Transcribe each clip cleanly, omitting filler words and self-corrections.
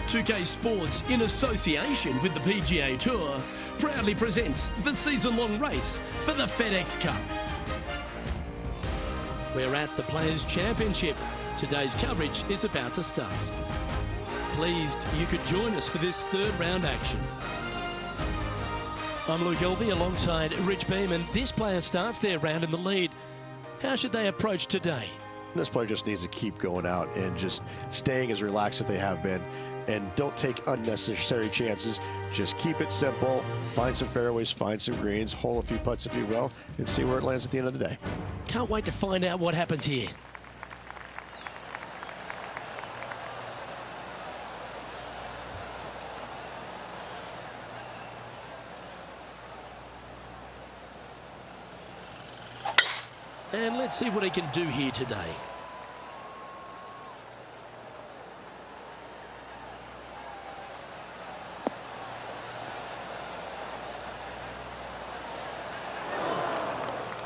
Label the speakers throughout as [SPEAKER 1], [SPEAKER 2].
[SPEAKER 1] 2K Sports, in association with the PGA Tour, proudly presents the season-long race for the FedEx Cup. We're at the Players' Championship. Today's coverage is about to start. Pleased you could join us for this third round action. I'm Luke Elvey alongside Rich Beeman. This player starts their round in the lead. How should they approach today?
[SPEAKER 2] This player just needs to keep going out and just staying as relaxed as they have been, and don't take unnecessary chances. Just keep it simple, find some fairways, find some greens, hole a few putts if you will, and see where it lands at the end of the day.
[SPEAKER 1] Can't wait to find out what happens here. And let's see what he can do here today.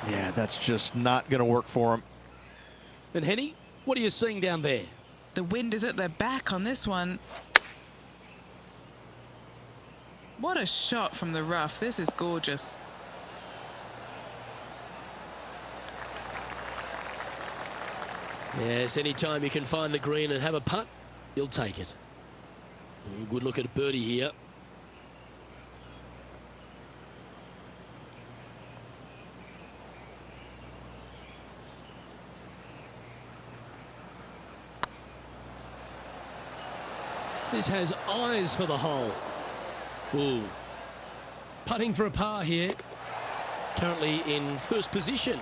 [SPEAKER 2] Yeah, that's just not going to work for him.
[SPEAKER 1] And Henny, what are you seeing down there?
[SPEAKER 3] The wind is at their back on this one. What a shot from the rough. This is gorgeous.
[SPEAKER 1] Yes, anytime you can find the green and have a putt, you'll take it. Good look at a birdie here. This has eyes for the hole. Ooh. Putting for a par here. Currently in first position.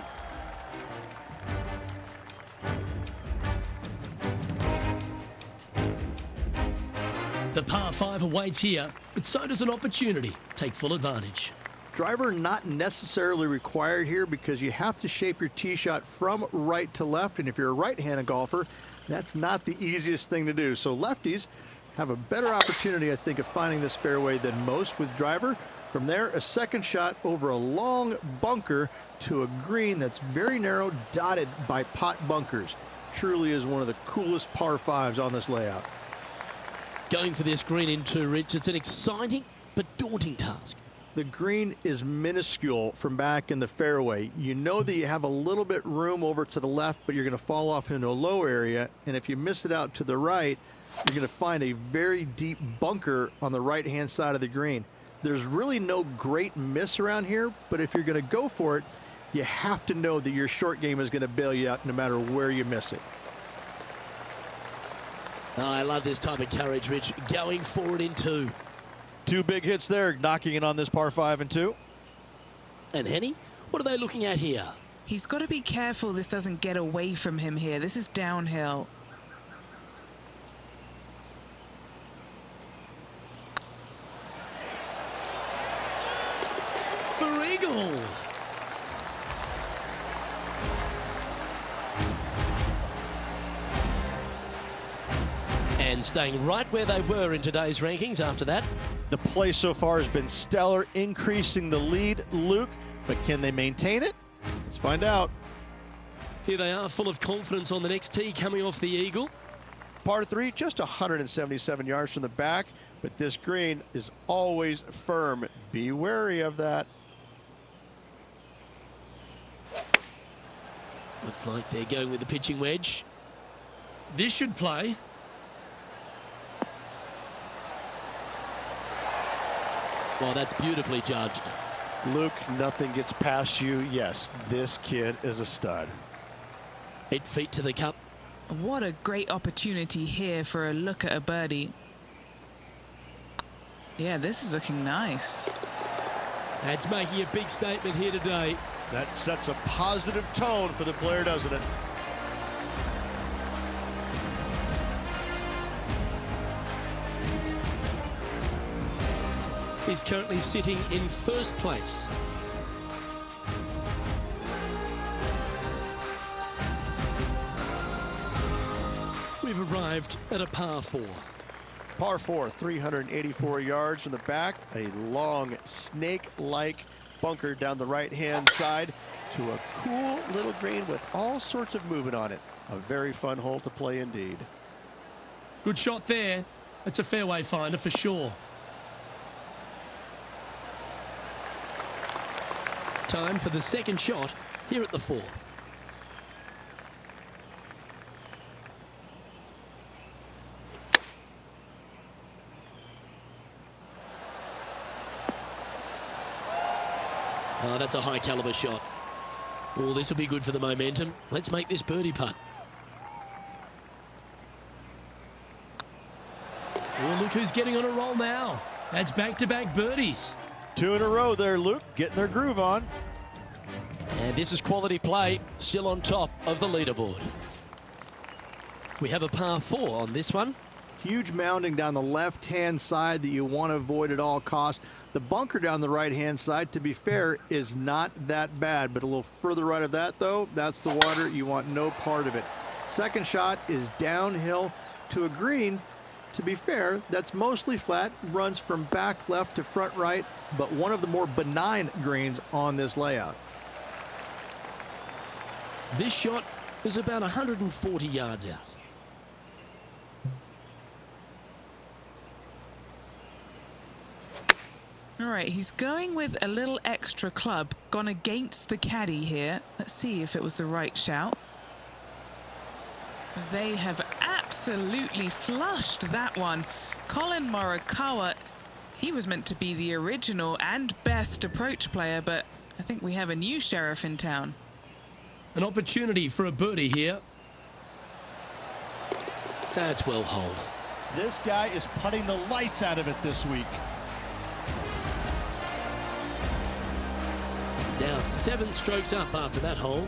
[SPEAKER 1] The par 5 awaits here, but so does an opportunity. Take full advantage.
[SPEAKER 2] Driver not necessarily required here, because you have to shape your tee shot from right to left, and if you're a right-handed golfer, that's not the easiest thing to do. So lefties have a better opportunity, I think, of finding this fairway than most with driver. From there, a second shot over a long bunker to a green that's very narrow, dotted by pot bunkers. Truly is one of the coolest par 5s on this layout.
[SPEAKER 1] Going for this green in two, Rich. It's an exciting but daunting task.
[SPEAKER 2] The green is minuscule from back in the fairway. You know that you have a little bit room over to the left, but you're going to fall off into a low area. And if you miss it out to the right, you're going to find a very deep bunker on the right-hand side of the green. There's really no great miss around here, but if you're going to go for it, you have to know that your short game is going to bail you out no matter where you miss it.
[SPEAKER 1] Oh, I love this type of courage, Rich. Going forward in two.
[SPEAKER 2] Two big hits there, knocking it on this par 5 and 2.
[SPEAKER 1] And Henny, what are they looking at here?
[SPEAKER 3] He's got to be careful this doesn't get away from him here. This is downhill.
[SPEAKER 1] For eagle. And staying right where they were in today's rankings after that.
[SPEAKER 2] The play so far has been stellar, increasing the lead, Luke, but can they maintain it? Let's find out.
[SPEAKER 1] Here they are, full of confidence on the next tee, coming off the eagle.
[SPEAKER 2] Par 3, just 177 yards from the back, but this green is always firm. Be wary of that.
[SPEAKER 1] Looks like they're going with the pitching wedge. This should play. Well, that's beautifully judged.
[SPEAKER 2] Luke, nothing gets past you. Yes, this kid is a stud.
[SPEAKER 1] 8 feet to the cup.
[SPEAKER 3] What a great opportunity here for a look at a birdie. Yeah, this is looking nice.
[SPEAKER 1] That's making a big statement here today.
[SPEAKER 2] That sets a positive tone for the player, doesn't it?
[SPEAKER 1] He's currently sitting in first place. We've arrived at a par 4.
[SPEAKER 2] Par 4, 384 yards from the back. A long snake-like bunker down the right-hand side to a cool little green with all sorts of movement on it. A very fun hole to play indeed.
[SPEAKER 1] Good shot there. It's a fairway finder for sure. Time for the second shot here at the 4th. Oh, that's a high caliber shot. Oh, this will be good for the momentum. Let's make this birdie putt. Oh, look who's getting on a roll now. That's back-to-back birdies.
[SPEAKER 2] 2 in a row there, Luke, getting their groove on.
[SPEAKER 1] And this is quality play, still on top of the leaderboard. We have a par 4 on this one.
[SPEAKER 2] Huge mounding down the left-hand side that you want to avoid at all costs. The bunker down the right-hand side, to be fair, is not that bad, but a little further right of that, though, that's the water. You want no part of it. Second shot is downhill to a green. To be fair, that's mostly flat, runs from back left to front right, but one of the more benign greens on this layout.
[SPEAKER 1] This shot is about 140 yards out.
[SPEAKER 3] All right, he's going with a little extra club, gone against the caddy here. Let's see if it was the right shout. They have absolutely flushed that one. Colin Morikawa, he was meant to be the original and best approach player, but I think we have a new sheriff in town.
[SPEAKER 1] An opportunity for a birdie here. That's well holed.
[SPEAKER 4] This guy is putting the lights out of it this week.
[SPEAKER 1] Now 7 strokes up after that hole.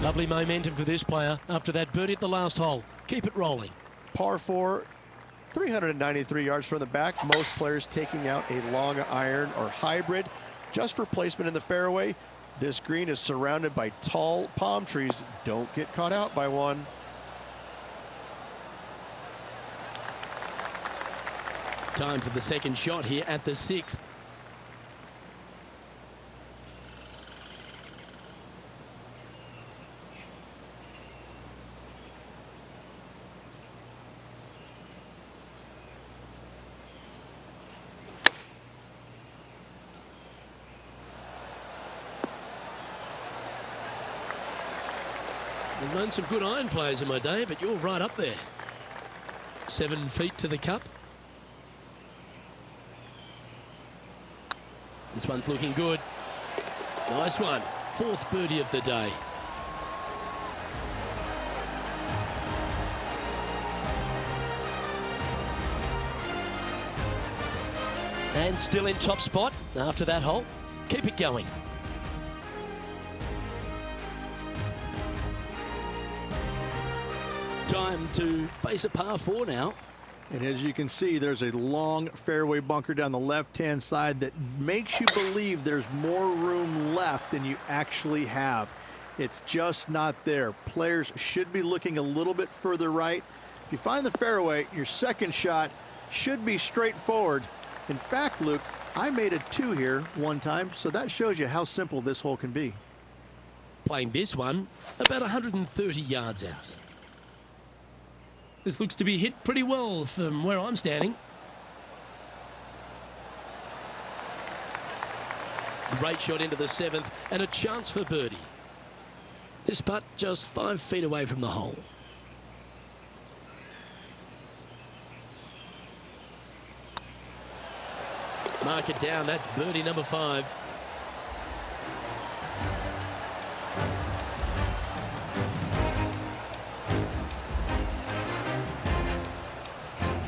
[SPEAKER 1] Lovely momentum for this player after that birdie at the last hole. Keep it rolling.
[SPEAKER 5] Par 4, 393 yards from the back. Most players taking out a long iron or hybrid just for placement in the fairway. This green is surrounded by tall palm trees. Don't get caught out by one.
[SPEAKER 1] Time for the second shot here at the 6th. I've known some good iron players in my day, but you're right up there. 7 feet to the cup. This one's looking good. Nice one. 4th birdie of the day. And still in top spot after that hole. Keep it going. Time to face a par 4 now.
[SPEAKER 2] And as you can see, there's a long fairway bunker down the left-hand side that makes you believe there's more room left than you actually have. It's just not there. Players should be looking a little bit further right. If you find the fairway, your second shot should be straightforward. In fact, Luke, I made a 2 here one time, so that shows you how simple this hole can be.
[SPEAKER 1] Playing this one about 130 yards out. This looks to be hit pretty well from where I'm standing. Great shot into the 7th and a chance for birdie. This putt just 5 feet away from the hole. Mark it down. That's birdie number 5.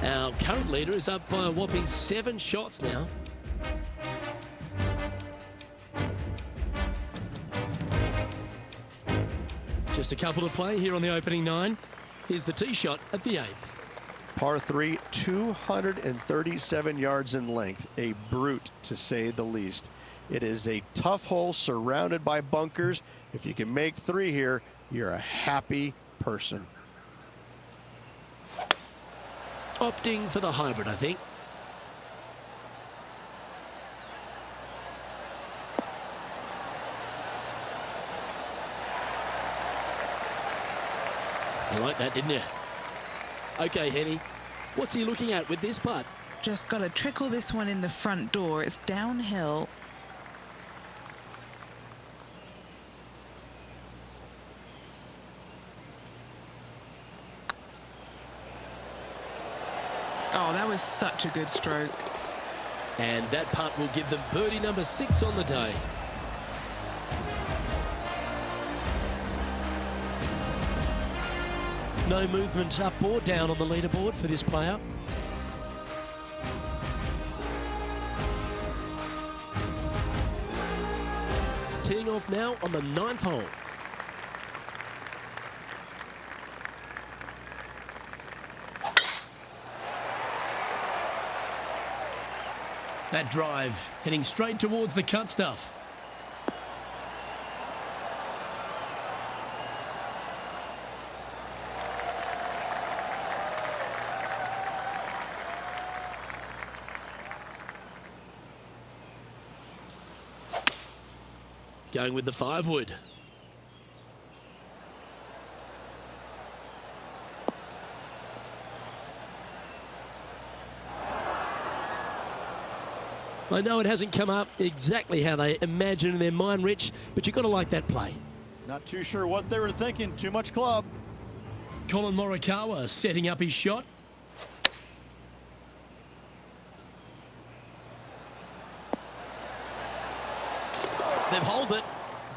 [SPEAKER 1] Our current leader is up by a whopping 7 shots now. Just a couple to play here on the opening 9. Here's the tee shot at the 8th.
[SPEAKER 5] Par 3, 237 yards in length. A brute, to say the least. It is a tough hole surrounded by bunkers. If you can make 3 here, you're a happy person.
[SPEAKER 1] Opting for the hybrid, I think. You like that, didn't you? Okay, Henny. What's he looking at with this putt?
[SPEAKER 3] Just got to trickle this one in the front door. It's downhill. Oh, that was such a good stroke.
[SPEAKER 1] And that putt will give them birdie number 6 on the day. No movement up or down on the leaderboard for this player. Teeing off now on the 9th hole. That drive heading straight towards the cut stuff. Going with the 5-wood. I know it hasn't come up exactly how they imagine in their mind, Rich, but you've got to like that play.
[SPEAKER 4] Not too sure what they were thinking. Too much club.
[SPEAKER 1] Colin Morikawa setting up his shot. They've holed it.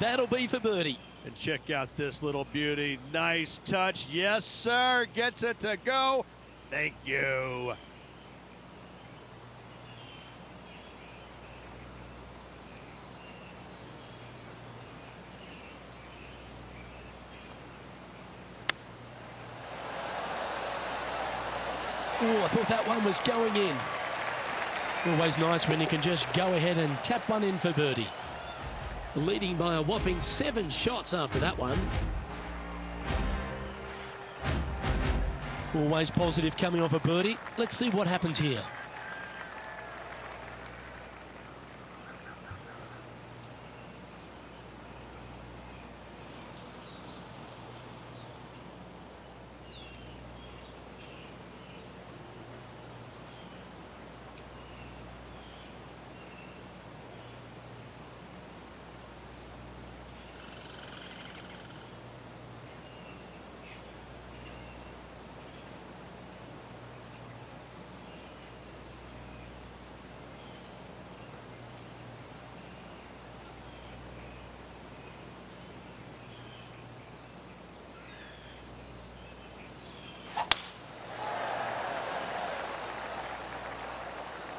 [SPEAKER 1] That'll be for birdie.
[SPEAKER 4] And check out this little beauty. Nice touch. Yes, sir. Gets it to go. Thank you.
[SPEAKER 1] Oh, I thought that one was going in. Always nice when you can just go ahead and tap one in for birdie. Leading by a whopping 7 shots after that one. Always positive coming off a birdie. Let's see what happens here.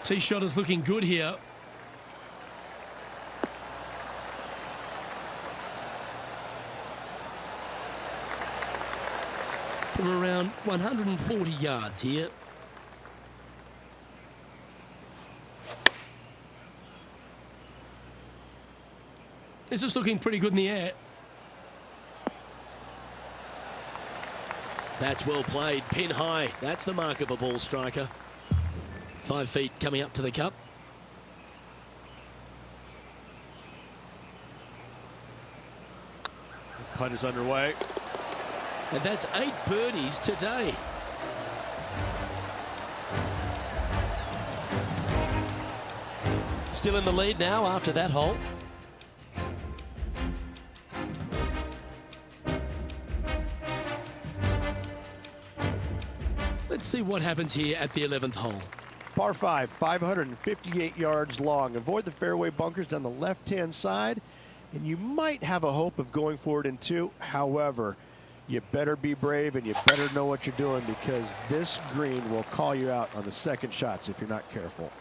[SPEAKER 1] Tee shot is looking good here. From around 140 yards here. This is looking pretty good in the air. That's well played, pin high. That's the mark of a ball striker. 5 feet coming up to the cup.
[SPEAKER 4] The putt is underway.
[SPEAKER 1] And that's 8 birdies today. Still in the lead now after that hole. Let's see what happens here at the 11th hole.
[SPEAKER 5] Par 5, 558 yards long. Avoid the fairway bunkers on the left-hand side, and you might have a hope of going for it in 2. However, you better be brave and you better know what you're doing, because this green will call you out on the second shots if you're not careful.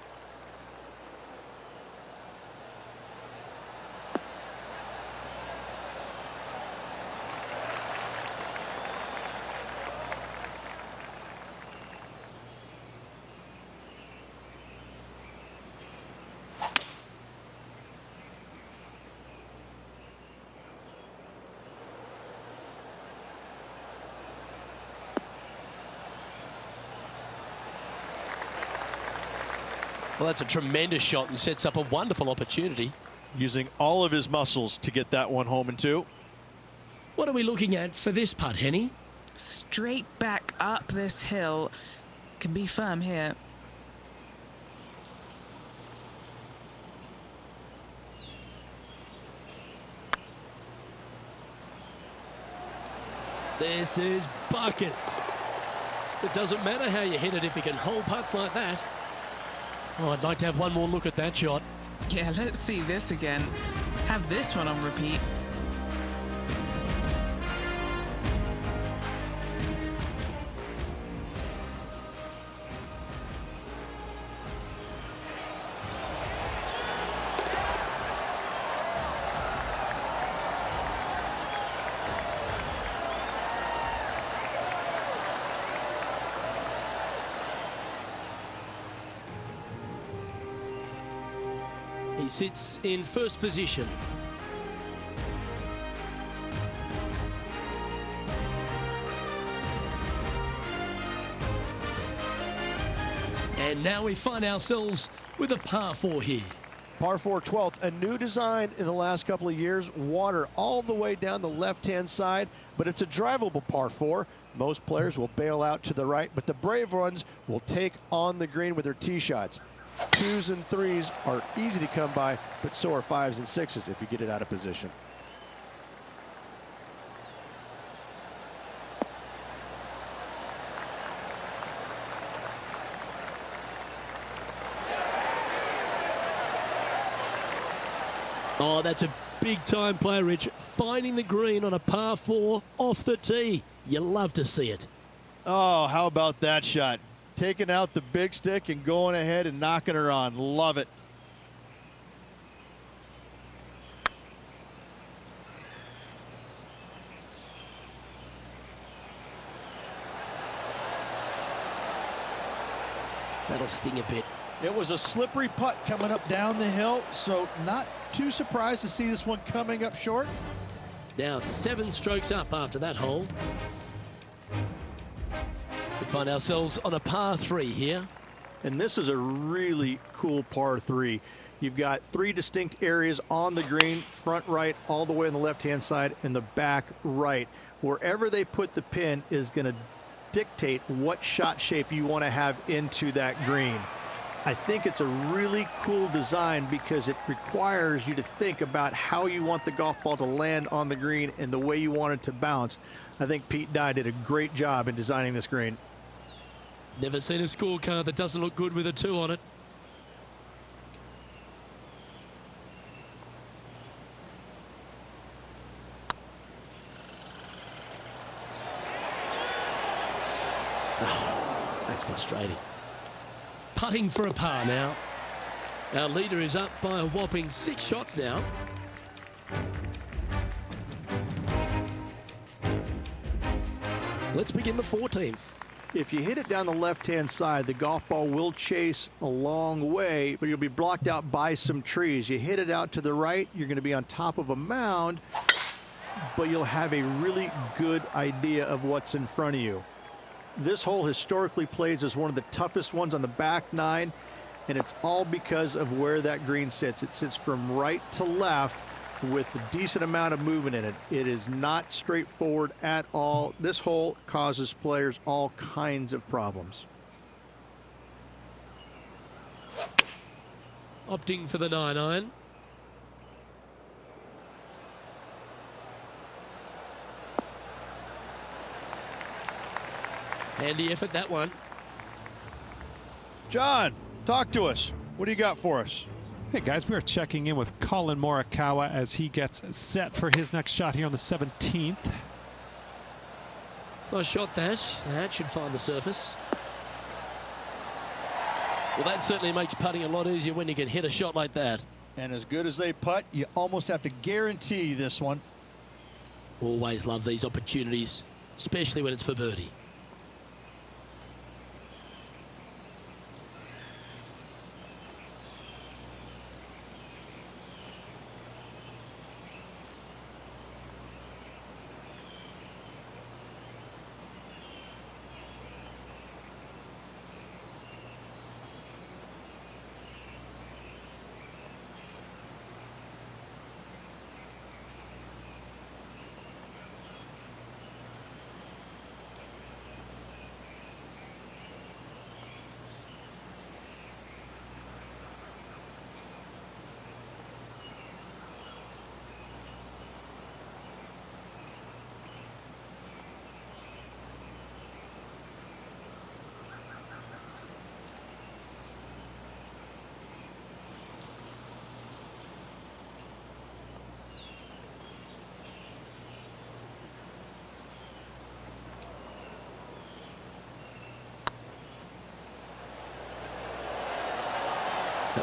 [SPEAKER 1] Well, that's a tremendous shot and sets up a wonderful opportunity.
[SPEAKER 4] Using all of his muscles to get that one home in 2.
[SPEAKER 1] What are we looking at for this putt, Henny?
[SPEAKER 3] Straight back up this hill. Can be firm here.
[SPEAKER 1] This is buckets. It doesn't matter how you hit it if you can hold putts like that. Oh, I'd like to have one more look at that shot.
[SPEAKER 3] Yeah, let's see this again. Have this one on repeat.
[SPEAKER 1] He sits in first position. And now we find ourselves with a par 4 here.
[SPEAKER 5] Par 4 12th, a new design in the last couple of years. Water all the way down the left-hand side, but it's a drivable par 4. Most players will bail out to the right, but the brave ones will take on the green with their tee shots. 2s and 3s are easy to come by, but so are 5s and 6s if you get it out of position.
[SPEAKER 1] Oh, that's a big-time play, Rich. Finding the green on a par 4 off the tee. You love to see it.
[SPEAKER 4] Oh, how about that shot? Taking out the big stick and going ahead and knocking her on. Love it.
[SPEAKER 1] That'll sting a bit.
[SPEAKER 4] It was a slippery putt coming up down the hill, so not too surprised to see this one coming up short.
[SPEAKER 1] Now 7 strokes up after that hole. We find ourselves on a par 3 here.
[SPEAKER 2] And this is a really cool par 3. You've got 3 distinct areas on the green, front right, all the way on the left-hand side, and the back right. Wherever they put the pin is going to dictate what shot shape you want to have into that green. I think it's a really cool design because it requires you to think about how you want the golf ball to land on the green and the way you want it to bounce. I think Pete Dye did a great job in designing this green.
[SPEAKER 1] Never seen a scorecard that doesn't look good with a 2 on it. Oh, that's frustrating. Putting for a par now. Our leader is up by a whopping 6 shots now. Let's begin the 14th.
[SPEAKER 2] If you hit it down the left-hand side, the golf ball will chase a long way, but you'll be blocked out by some trees. You hit it out to the right, you're going to be on top of a mound, but you'll have a really good idea of what's in front of you. This hole historically plays as one of the toughest ones on the back 9, and it's all because of where that green sits. It sits from right to left with a decent amount of movement in it. It is not straightforward at all. This hole causes players all kinds of problems.
[SPEAKER 1] Opting for the 9-iron. Handy effort, that one.
[SPEAKER 4] John, talk to us. What do you got for us?
[SPEAKER 6] Hey guys, we are checking in with Colin Morikawa as he gets set for his next shot here on the 17th.
[SPEAKER 1] Nice shot that. That should find the surface. Well, that certainly makes putting a lot easier when you can hit a shot like that.
[SPEAKER 4] And as good as they putt, you almost have to guarantee this one.
[SPEAKER 1] Always love these opportunities, especially when it's for birdie.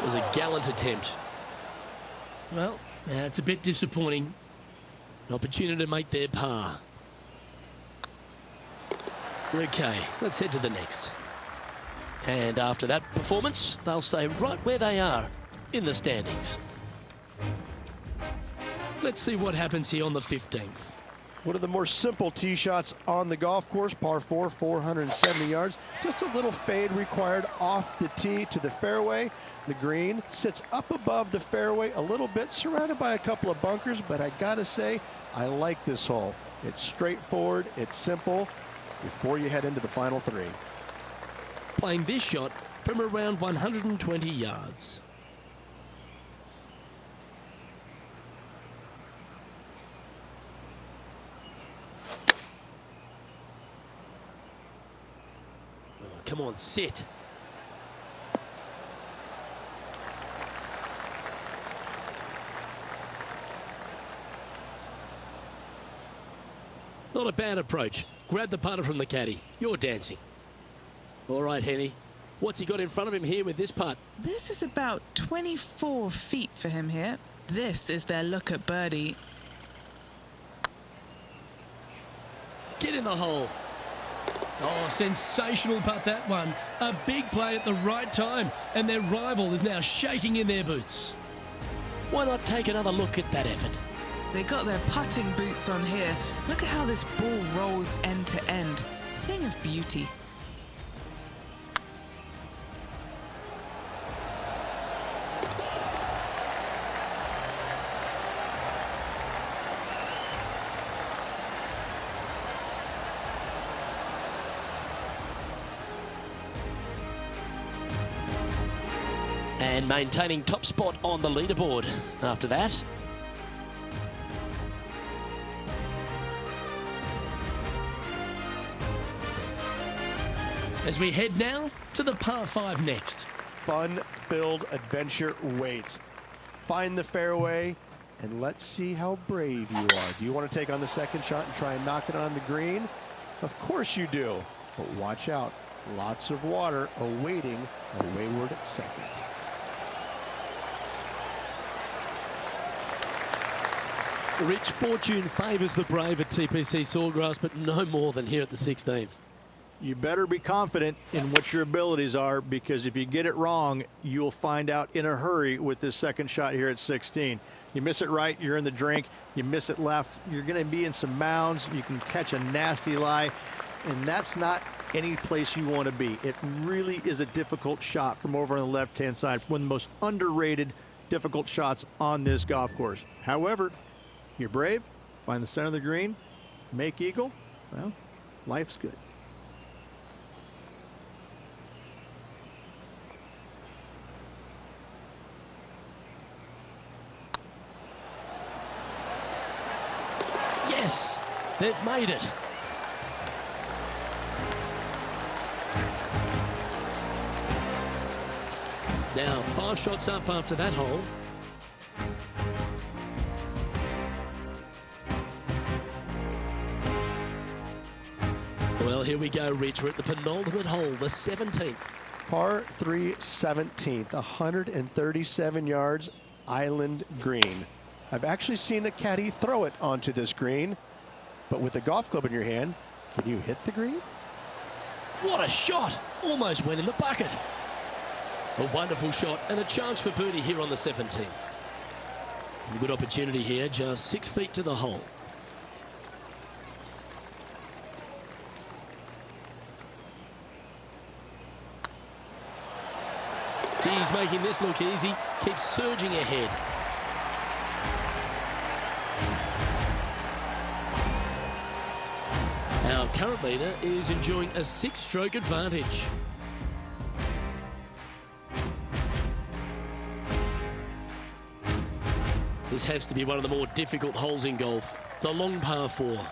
[SPEAKER 1] That was a gallant attempt. Well, it's a bit disappointing. An opportunity to make their par. Okay, let's head to the next. And after that performance, they'll stay right where they are in the standings. Let's see what happens here on the 15th.
[SPEAKER 5] One of the more simple tee shots on the golf course, par 4, 470 yards. Just a little fade required off the tee to the fairway. The green sits up above the fairway a little bit, surrounded by a couple of bunkers, but I gotta say, I like this hole. It's straightforward, it's simple, before you head into the final 3.
[SPEAKER 1] Playing this shot from around 120 yards. Come on, sit. Not a bad approach. Grab the putter from the caddy. You're dancing. All right, Henny. What's he got in front of him here with this putt?
[SPEAKER 3] This is about 24 feet for him here. This is their look at birdie.
[SPEAKER 1] Get in the hole. Oh, sensational putt, that one. A big play at the right time, and their rival is now shaking in their boots. Why not take another look at that effort?
[SPEAKER 3] They got their putting boots on here. Look at how this ball rolls end to end. Thing of beauty.
[SPEAKER 1] And maintaining top spot on the leaderboard after that. As we head now to the par 5 next.
[SPEAKER 5] Fun-filled adventure waits. Find the fairway, and let's see how brave you are. Do you want to take on the second shot and try and knock it on the green? Of course you do, but watch out. Lots of water awaiting a wayward second.
[SPEAKER 1] Rich, fortune favours the brave at TPC Sawgrass, but no more than here at the 16th.
[SPEAKER 2] You better be confident in what your abilities are, because if you get it wrong, you'll find out in a hurry with this second shot here at 16. You miss it right, you're in the drink. You miss it left, you're going to be in some mounds. You can catch a nasty lie, and that's not any place you want to be. It really is a difficult shot from over on the left-hand side. One of the most underrated, difficult shots on this golf course. However, you're brave, find the center of the green, make eagle. Well, life's good.
[SPEAKER 1] Yes, they've made it. Now 5 shots up after that hole. Well, here we go, Rich. We're at the penultimate hole, the 17th.
[SPEAKER 5] Par 3 17th, 137 yards, island green. I've actually seen a caddy throw it onto this green, but with a golf club in your hand, can you hit the green?
[SPEAKER 1] What a shot! Almost went in the bucket. A wonderful shot and a chance for birdie here on the 17th. A good opportunity here, just 6 feet to the hole. He's making this look easy, keeps surging ahead. Our current leader is enjoying a 6-stroke advantage. This has to be one of the more difficult holes in golf, the long par 4.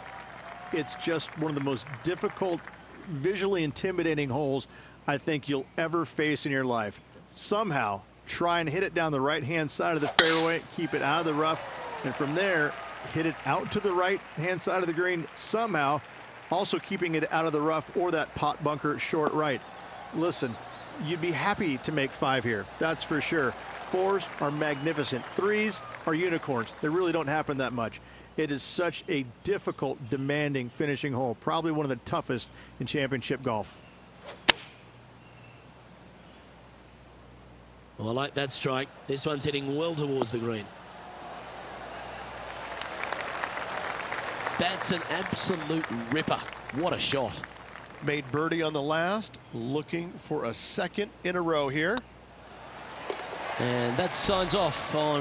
[SPEAKER 2] It's just one of the most difficult, visually intimidating holes I think you'll ever face in your life. Somehow, try and hit it down the right-hand side of the fairway, keep it out of the rough, and from there, hit it out to the right-hand side of the green somehow, also keeping it out of the rough or that pot bunker short right. Listen, you'd be happy to make 5 here. That's for sure. 4s are magnificent. 3s are unicorns. They really don't happen that much. It is such a difficult, demanding finishing hole. Probably one of the toughest in championship golf.
[SPEAKER 1] Well, I like that strike. This one's heading well towards the green. That's an absolute ripper. What a shot.
[SPEAKER 5] Made birdie on the last, looking for a second in a row here.
[SPEAKER 1] And that signs off on